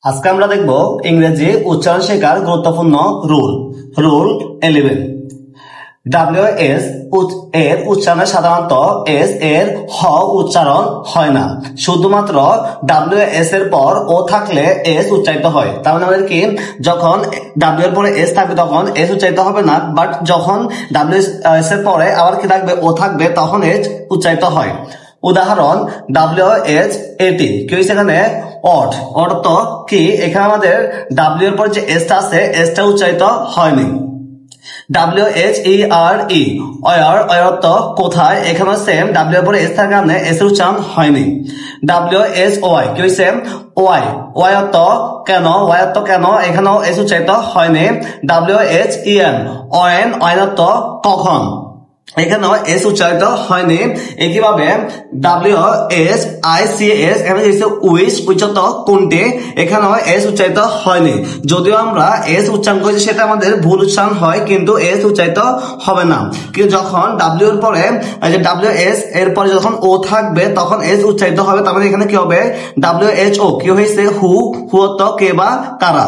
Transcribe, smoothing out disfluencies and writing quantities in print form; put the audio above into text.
আজকে আমরা দেখব ইংরেজি উচ্চারণ শেখার গুরুত্বপূর্ণ রুল। রুল 11। WS এর উচ্চারণে সাধারণত এস এর হ উচ্চারণ হয় না, শুধুমাত্র WS এর পর ও থাকলে এস উচ্চারিত হয়। তার মানে আমাদের কি, যখন W এর পরে এস থাকবে তখন এস উচ্চারিত হবে না, বাট যখন WS এর পরে আবার কি থাকবে, ও থাকবে, তখন এস উচ্চারিত হয়। উদাহরণ WHAT, কি হয়েছে এখানে? অড। অড তো কি, এখানে আমাদের W এর পর যে এসটা আছে এসটা উচ্চারিত হয়নি। WHERE, অর্থ কোথায়, এখানে সেম W এর পরে এস থাকার কারণে এস এর উচ্চারণ হয়নি। WHY, কি হয়েছে? ওয়াই। ওয়াই অর্থ কেন, ওয়াই অর্থ কেন, এখানেও এস উচ্চারিত হয়নি। WHEN, অয়েন অর্থ কখন, এখানেও এস উচ্চারিত হয়নি। একইভাবে WSICS, এখানে উইচ, উইচ অর্থ কোনটি, এখানেও এস উচ্চারিত হয়নি। যদিও আমরা এস উচ্চারণ করেছি সেটা আমাদের ভুল উচ্চারণ হয়, কিন্তু এস উচ্চারিত হবে না। কিন্তু যখন W এর পরে WS এর পরে যখন ও থাকবে তখন এস উচ্চারিত হবে। তার মানে এখানে কি হবে? WHO, কি হয়েছে? হু, হু অর্থ কে বা কারা।